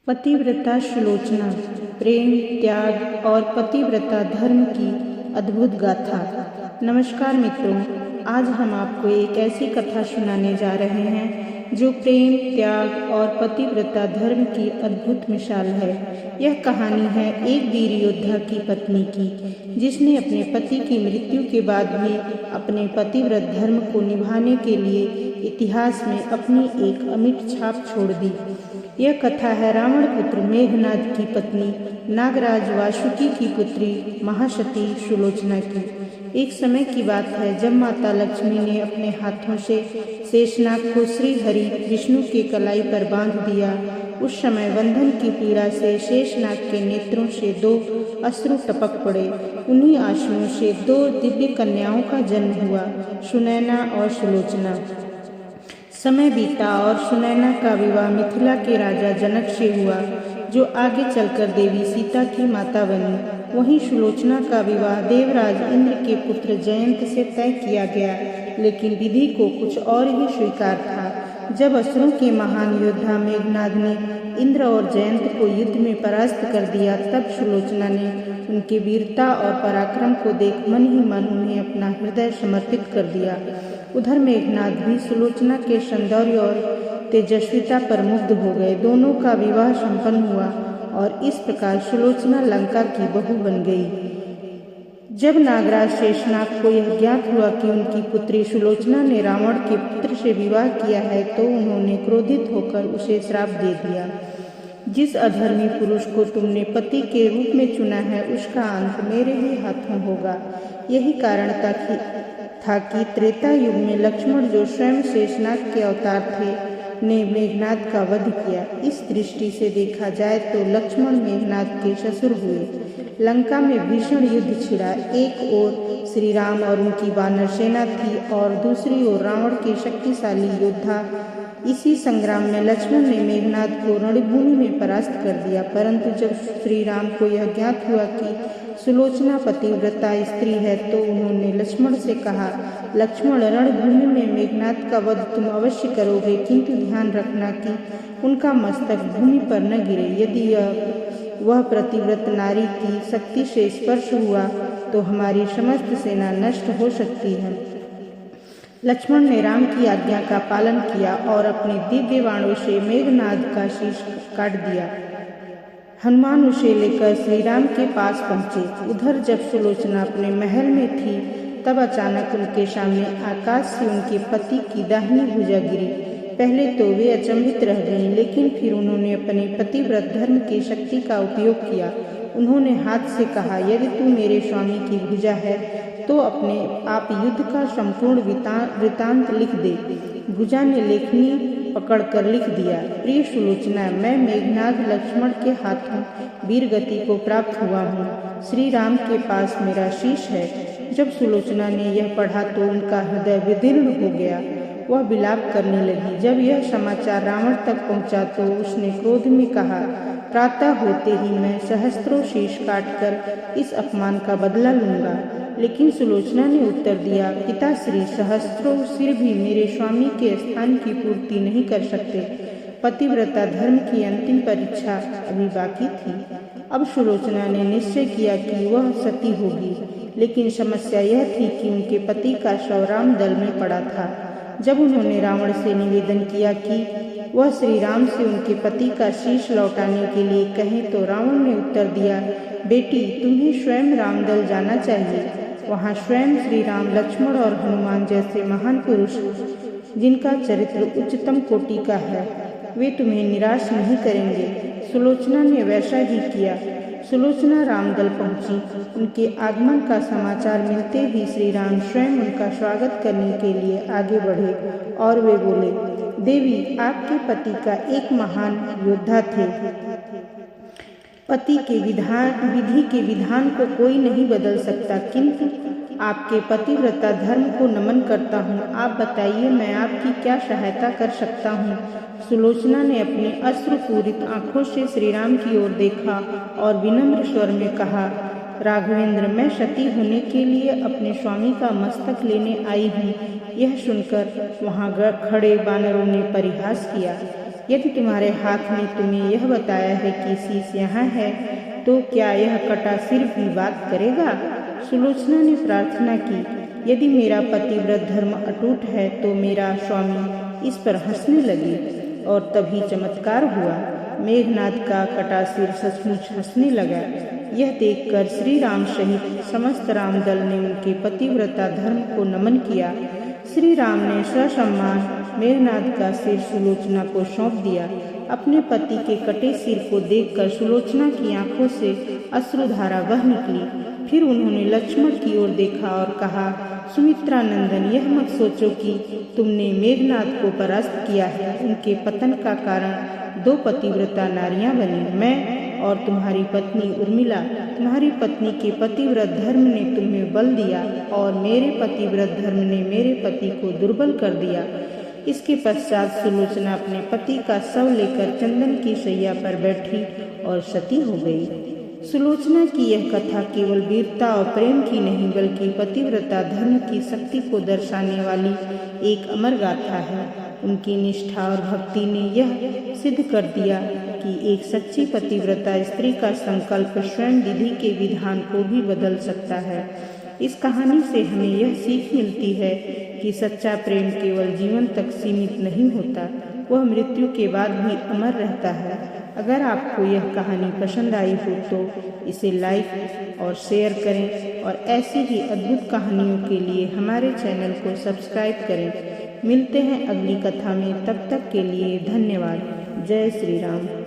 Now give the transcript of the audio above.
पतिव्रता सुलोचना प्रेम, त्याग और पतिव्रता धर्म की अद्भुत गाथा। नमस्कार मित्रों, आज हम आपको एक ऐसी कथा सुनाने जा रहे हैं जो प्रेम, त्याग और पतिव्रता धर्म की अद्भुत मिसाल है। यह कहानी है एक वीर योद्धा की पत्नी की, जिसने अपने पति की मृत्यु के बाद भी अपने पतिव्रत धर्म को निभाने के लिए इतिहास में अपनी एक अमिट छाप छोड़ दी। यह कथा है रावण पुत्र मेघनाद की पत्नी नागराज वासुकी की पुत्री महासती सुलोचना की। एक समय की बात है जब माता लक्ष्मी ने अपने हाथों से शेषनाग को श्री हरि विष्णु के कलाई पर बांध दिया। उस समय बंधन की पीड़ा से शेषनाग के नेत्रों से 2 अश्रु टपक पड़े। उन्हीं आंसुओं से 2 दिव्य कन्याओं का जन्म हुआ, सुनैना और सुलोचना। समय बीता और सुनैना का विवाह मिथिला के राजा जनक से हुआ, जो आगे चलकर देवी सीता की माता बनी। वहीं सुलोचना का विवाह देवराज इंद्र के पुत्र जयंत से तय किया गया, लेकिन विधि को कुछ और ही स्वीकार था। जब असुरों के महान योद्धा मेघनाद ने इंद्र और जयंत को युद्ध में परास्त कर दिया, तब सुलोचना ने उनकी वीरता और पराक्रम को देख मन ही मन उन्हें अपना हृदय समर्पित कर दिया। उधर मेघनाद भी सुलोचना के सौंदर्य और तेजस्विता पर मुग्ध हो गए। दोनों का विवाह संपन्न हुआ और इस प्रकार सुलोचना लंका की बहू बन गई। जब नागराज शेषनाग को यह ज्ञात हुआ कि उनकी पुत्री सुलोचना ने रावण के पुत्र से विवाह किया है, तो उन्होंने क्रोधित होकर उसे श्राप दे दिया। जिस अधर्मी पुरुष को तुमने पति के रूप में चुना है, उसका अंत मेरे ही हाथों होगा। यही कारण था कि त्रेता युग में लक्ष्मण, जो स्वयं शेषनाग के अवतार थे, ने मेघनाद का वध किया। इस दृष्टि से देखा जाए तो लक्ष्मण मेघनाद के ससुर हुए। लंका में भीषण युद्ध छिड़ा। एक ओर श्री राम और उनकी वानर सेना थी और दूसरी ओर रावण के शक्तिशाली योद्धा। इसी संग्राम में लक्ष्मण ने मेघनाद को रणभूमि में परास्त कर दिया। परंतु जब श्री राम को यह ज्ञात हुआ कि सुलोचना पतिव्रता स्त्री है, तो उन्होंने लक्ष्मण से कहा, लक्ष्मण, रणभूमि में मेघनाद का वध तुम अवश्य करोगे, किंतु ध्यान रखना कि उनका मस्तक भूमि पर न गिरे। यदि वह प्रतिव्रत नारी की शक्ति से स्पर्श हुआ तो हमारी समस्त सेना नष्ट हो सकती है। लक्ष्मण ने राम की आज्ञा का पालन किया और अपने दिव्य बाणों से मेघनाद का शीश काट दिया। हनुमान उसे लेकर श्री राम के पास पहुँचे। उधर जब सुलोचना अपने महल में थी, तब अचानक उनके सामने आकाश से उनके पति की दाहिनी भुजा गिरी। पहले तो वे अचंभित रह गईं, लेकिन फिर उन्होंने अपने पतिव्रत धर्म की शक्ति का उपयोग किया। उन्होंने हाथ से कहा, यदि तू मेरे स्वामी की भुजा है तो अपने आप युद्ध का संपूर्ण वृतांत लिख दे। भुजा ने लेखनी पकड़कर लिख दिया, प्रिय सुलोचना, मैं मेघनाद लक्ष्मण के हाथों वीर गति को प्राप्त हुआ हूँ। श्री राम के पास मेरा शीश है। जब सुलोचना ने यह पढ़ा तो उनका हृदय विदीर्ण हो गया। वह विलाप करने लगी। जब यह समाचार रावण तक पहुँचा तो उसने क्रोध में कहा, प्रातः होते ही मैं सहस्त्रों शीश काटकर इस अपमान का बदला लूंगा। लेकिन सुलोचना ने उत्तर दिया, पिताश्री, सहस्त्रों सिर भी मेरे स्वामी के स्थान की पूर्ति नहीं कर सकते। पतिव्रता धर्म की अंतिम परीक्षा अभी बाकी थी। अब सुलोचना ने निश्चय किया कि वह सती होगी, लेकिन समस्या यह थी कि उनके पति का शव राम दल में पड़ा था। जब उन्होंने रावण से निवेदन किया कि वह श्री राम से उनके पति का शीश लौटाने के लिए कहें, तो रावण ने उत्तर दिया, बेटी, तुम्हें स्वयं रामदल जाना चाहिए। वहाँ स्वयं श्री राम, लक्ष्मण और हनुमान जैसे महान पुरुष, जिनका चरित्र उच्चतम कोटि का है, वे तुम्हें निराश नहीं करेंगे। सुलोचना ने वैसा ही किया। सुलोचना रामदल पहुंची। उनके आगमन का समाचार मिलते ही श्री राम स्वयं उनका स्वागत करने के लिए आगे बढ़े और वे बोले, देवी, आपके पति का एक महान योद्धा थे। पति के विधि के विधान को कोई नहीं बदल सकता, किंतु आपके पतिव्रता धर्म को नमन करता हूँ। आप बताइए, मैं आपकी क्या सहायता कर सकता हूँ। सुलोचना ने अपनी अश्रुपूरित आंखों से श्री राम की ओर देखा और विनम्र स्वर में कहा, राघवेंद्र, मैं सती होने के लिए अपने स्वामी का मस्तक लेने आई हूँ। यह सुनकर वहाँ खड़े वानरों ने परिहास किया। यदि तुम्हारे हाथ में तुम्हें यह बताया है कि शीश यहाँ है, तो क्या यह कटा सिर भी बात करेगा? सुलोचना ने प्रार्थना की, यदि मेरा पतिव्रत धर्म अटूट है तो मेरा स्वामी इस पर हंसने लगे। और तभी चमत्कार हुआ। मेघनाद का कटा सिर सचमुच हंसने लगा। यह देखकर श्री राम सहित समस्त रामदल ने उनके पतिव्रता धर्म को नमन किया। श्री राम ने ससम्मान मेघनाद का सिर सुलोचना को सौंप दिया। अपने पति के कटे सिर को देखकर सुलोचना की आंखों से अश्रुधारा बह निकली। फिर उन्होंने लक्ष्मण की ओर देखा और कहा, सुमित्रा नंदन, यह मत सोचो कि तुमने मेघनाद को परास्त किया है। उनके पतन का कारण 2 पतिव्रता नारियां बनी, मैं और तुम्हारी पत्नी उर्मिला। तुम्हारी पत्नी के पतिव्रत धर्म ने तुम्हें बल दिया और मेरे पतिव्रत धर्म ने मेरे पति को दुर्बल कर दिया। इसके पश्चात सुलोचना अपने पति का शव लेकर चंदन की शैया पर बैठी और सती हो गई। सुलोचना की यह कथा केवल वीरता और प्रेम की नहीं, बल्कि पतिव्रता धर्म की शक्ति को दर्शाने वाली एक अमर गाथा है। उनकी निष्ठा और भक्ति ने यह सिद्ध कर दिया कि एक सच्ची पतिव्रता स्त्री का संकल्प स्वयं विधि के विधान को भी बदल सकता है। इस कहानी से हमें यह सीख मिलती है कि सच्चा प्रेम केवल जीवन तक सीमित नहीं होता, वह मृत्यु के बाद भी अमर रहता है। अगर आपको यह कहानी पसंद आई हो तो इसे लाइक और शेयर करें और ऐसी ही अद्भुत कहानियों के लिए हमारे चैनल को सब्सक्राइब करें। मिलते हैं अगली कथा में, तब तक के लिए धन्यवाद। जय श्री राम।